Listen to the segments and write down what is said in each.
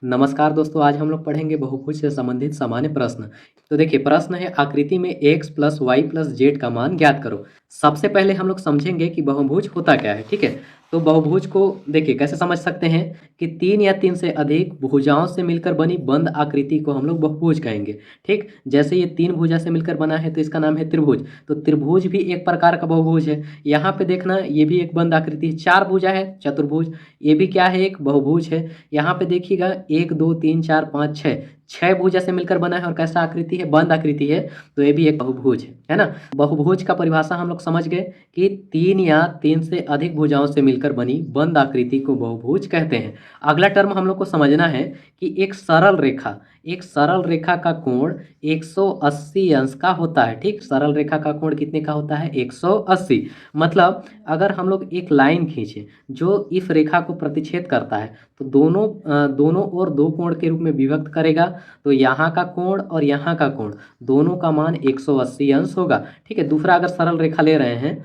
नमस्कार दोस्तों, आज हम लोग पढ़ेंगे बहुभुज से संबंधित सामान्य प्रश्न। तो देखिए, प्रश्न है आकृति में x plus y plus z का मान ज्ञात करो। सबसे पहले हम लोग समझेंगे कि बहुभुज होता क्या है। ठीक है, तो बहुभुज को देखिए कैसे समझ सकते हैं कि तीन या तीन से अधिक भुजाओं से मिलकर बनी बंद आकृति को हम लोग बहुभुज कहेंगे। ठीक, जैसे ये तीन भुजा से मिलकर बना है तो इसका नाम है त्रिभुज। तो त्रिभुज भी एक प्रकार का बहुभुज है। यहाँ पे देखना, ये भी एक बंद आकृति है। चार भुजा है चतुर्भुज, ये भी क्या है, एक बहुभुज है। यहाँ पे देखिएगा, एक दो तीन चार पाँच छः, छह भुजा से मिलकर बना है और कैसा आकृति है, बंद आकृति है। तो ये भी एक बहुभुज है ना। बहुभुज का परिभाषा हम लोग समझ गए कि तीन या तीन से अधिक भुजाओं से मिलकर बनी बंद आकृति को बहुभुज कहते हैं। अगला टर्म हम लोग को समझना है कि एक सरल रेखा का कोण 180 अंश का होता है। ठीक, सरल रेखा का कोण कितने का होता है, 180। मतलब अगर हम लोग एक लाइन खींचे जो इस रेखा को प्रतिच्छेद करता है तो दोनों ओर दो कोण के रूप में विभक्त करेगा। तो यहाँ का कोण और यहाँ का कोण दोनों का मान 180 अंश होगा। ठीक है, दूसरा अगर सरल रेखा ले रहे हैं,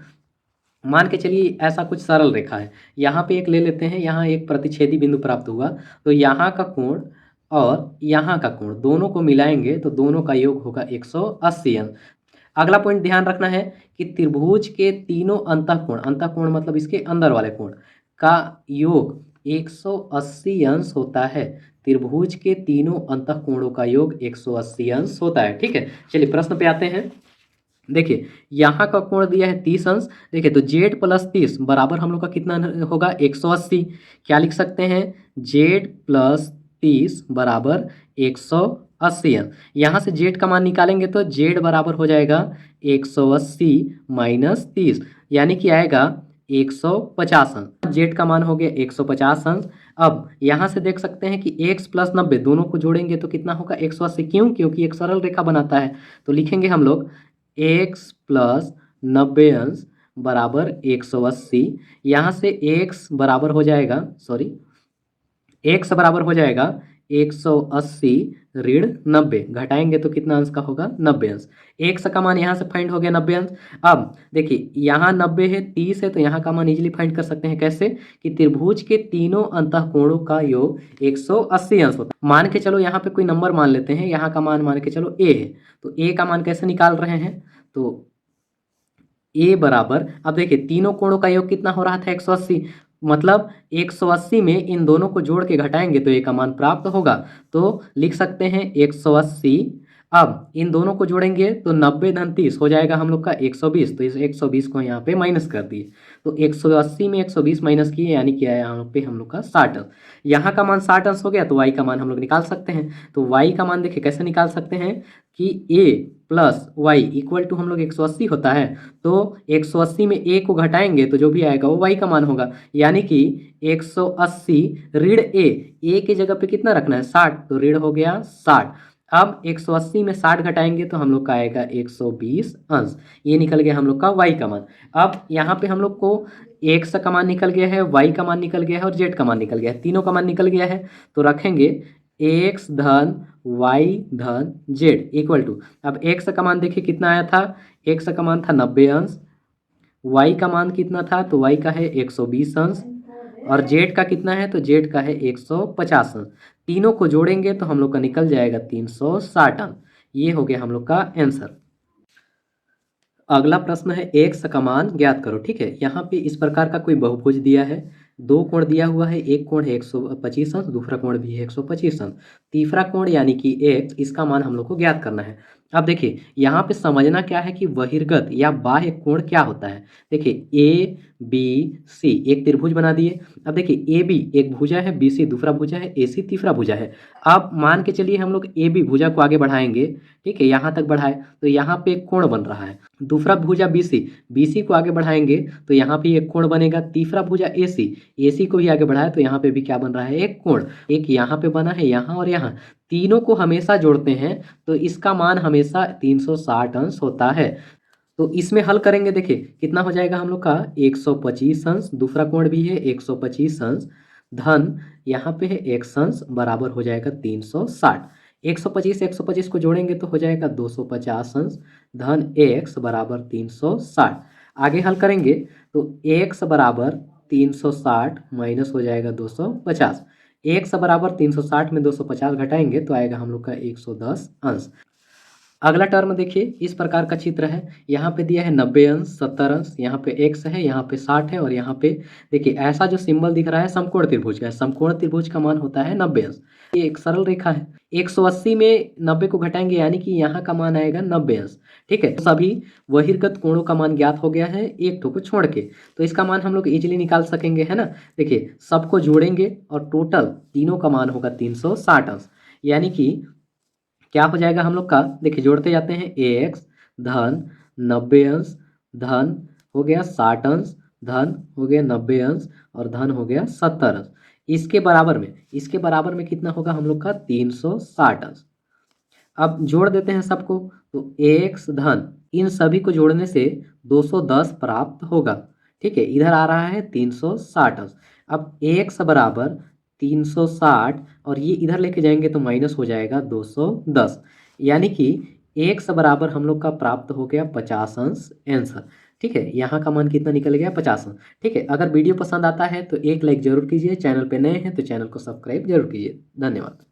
मान के चलिए ऐसा कुछ सरल रेखा है, यहाँ पे एक ले लेते हैं, यहाँ एक प्रतिच्छेदी बिंदु प्राप्त हुआ। तो यहाँ का कोण और यहाँ का कोण दोनों को मिलाएंगे तो दोनों का योग होगा 180 अंश। अगला पॉइंट ध्यान रखना है कि त्रिभुज के तीनों अंतःकोण मतलब इसके अंदर वाले कोण का योग 180 अंश होता है। त्रिभुज के तीनों अंतःकोणों का योग 180 अंश होता है। ठीक है, चलिए प्रश्न पे आते हैं। देखिए, यहाँ का कोण दिया है 30 अंश। देखिए, तो जेड प्लस 30 बराबर हम लोग का कितना होगा, 180। क्या लिख सकते हैं, जेड प्लस 30 बराबर 180 अंश। यहाँ से जेड का मान निकालेंगे तो जेड बराबर हो जाएगा 180 माइनस 30, यानी कि आएगा 150 अंश। जेड का मान हो गया 150 अंश। अब यहाँ से देख सकते हैं कि x प्लस 90 दोनों को जोड़ेंगे तो कितना होगा, 180। क्यों, क्योंकि एक सरल रेखा बनाता है। तो लिखेंगे हम लोग x प्लस 90 अंश बराबर 180। यहाँ से x बराबर हो जाएगा, x बराबर हो जाएगा 180 ऋण 90, घटाएंगे तो कितना अंश का होगा, 90 अंश। x का मान यहाँ से फाइंड हो गया 90 अंश। अब देखिए, यहाँ 90 है, 30 है, तो यहाँ का मान इजीली फाइंड कर सकते हैं। कैसे, कि त्रिभुज के तीनों अंतःकोणों का योग 180 अंश होता है। मान के चलो यहाँ पे कोई नंबर मान लेते हैं, यहाँ का मान के चलो a है। तो a का मान कैसे निकाल रहे हैं, तो a बराबर, अब देखिए तीनों कोणों का योग कितना हो रहा था, 180। मतलब 180 में इन दोनों को जोड़ के घटाएंगे तो a का मान प्राप्त होगा। तो लिख सकते हैं 180। अब इन दोनों को जोड़ेंगे तो 90 धन 30 हो जाएगा हम लोग का 120। तो इस 120 को यहाँ पे माइनस कर दिए, तो 180 में 120 माइनस किए, यानी कि आया यहाँ पे हम लोग का 60 अंश। यहाँ का मान 60 अंश हो गया, तो y का मान हम लोग निकाल सकते हैं। तो y का मान देखिए कैसे निकाल सकते हैं कि a plus y equal to हम लोग 180 होता है। तो 180 में a को घटाएंगे तो जो भी आएगा वो y का मान होगा, यानी कि 180 ऋण a की जगह पे कितना रखना है, 60, तो ऋण हो गया 60। अब 180 में 60 घटाएंगे तो हम लोग का आएगा 120 अंश। ये निकल गया हम लोग का y का मान। अब यहाँ पे हम लोग को x का मान निकल गया है, y का मान निकल गया है और z का मान निकल गया है, तीनों का मान निकल गया है। तो रखेंगे x धन y धन z इक्वल टू, अब x का मान देखिए कितना आया था, x का मान था 90 अंश, y का मान कितना था, तो y का है 120 अंश, और z का कितना है, तो z का है 150 अंश। तीनों को जोड़ेंगे तो हम लोग का निकल जाएगा 360 अंश। ये हो गया हम लोग का आंसर। अगला प्रश्न है x का मान ज्ञात करो। ठीक है, यहाँ पे इस प्रकार का कोई बहुभुज दिया है, दो कोण दिया हुआ है, एक कोण है 125 अंश, दूसरा कोण भी है 125 अंश, तीसरा कोण यानी कि x, इसका मान हम लोग को ज्ञात करना है। अब देखिए यहाँ पे समझना क्या है कि बहिर्गत या बाह्य कोण क्या होता है। देखिए ए बी सी एक त्रिभुज बना दिए। अब देखिए ए बी एक भुजा है, बी सी दूसरा भुजा है, ए सी तीसरा भुजा है। अब मान के चलिए हम लोग ए बी भुजा को आगे बढ़ाएंगे, ठीक है, यहाँ तक बढ़ाए तो यहाँ पे एक कोण बन रहा है। दूसरा भुजा बी सी को आगे बढ़ाएंगे तो यहाँ पे एक कोण बनेगा। तीसरा भुजा ए सी को भी आगे बढ़ाए तो यहाँ पे भी क्या बन रहा है, एक कोण। एक यहाँ पे बना है, यहाँ और यहाँ, तीनों को हमेशा जोड़ते हैं तो इसका मान हमेशा 360 अंश होता है। तो इसमें हल करेंगे, देखिए कितना हो जाएगा हम लोग का 125 अंश, दूसरा कोण भी है 125 अंश, धन यहाँ पे है x अंश बराबर हो जाएगा 360। 125 को जोड़ेंगे तो हो जाएगा 250 अंश, धन x बराबर 360। आगे हल करेंगे तो x बराबर 360 माइनस हो जाएगा 250। x बराबर 360 में 250 घटाएंगे तो आएगा हम लोग का 110 अंश। अगला टर्म देखिए, इस प्रकार का चित्र है। यहाँ पे दिया है 90 अंश, 70 अंश, यहाँ पे x है, यहाँ पे 60 है और यहाँ पे देखिए ऐसा जो सिंबल दिख रहा है समकोण त्रिभुज का है। समकोण त्रिभुज का मान होता है 90 अंश। ये एक सरल रेखा है। 180 में 90 को घटाएंगे यानी कि यहाँ का मान आएगा 90 अंश। ठीक है, सभी बहिर्गत कोणों का मान ज्ञात हो गया है एक ठो को छोड़ के, तो इसका मान हम लोग इजीली निकाल सकेंगे, है ना। देखिए सबको जोड़ेंगे और टोटल तीनों का मान होगा 360 अंश। यानी कि क्या हो जाएगा हम लोग का, देखिए जोड़ते जाते हैं, x धन 90 अंश धन हो गया 60 अंश धन हो गया 90 अंश और धन हो गया 70 अंश। इसके बराबर में कितना होगा हम लोग का 360 अंश। अब जोड़ देते हैं सबको, तो x धन इन सभी को जोड़ने से 210 प्राप्त होगा। ठीक है, इधर आ रहा है 360 अंश। अब x बराबर 360 और ये इधर लेके जाएंगे तो माइनस हो जाएगा 210, यानी कि x बराबर हम लोग का प्राप्त हो गया 50 अंश आंसर। ठीक है, यहाँ का मान कितना निकल गया 50 अंश। ठीक है, अगर वीडियो पसंद आता है तो एक लाइक जरूर कीजिए, चैनल पे नए हैं तो चैनल को सब्सक्राइब जरूर कीजिए। धन्यवाद।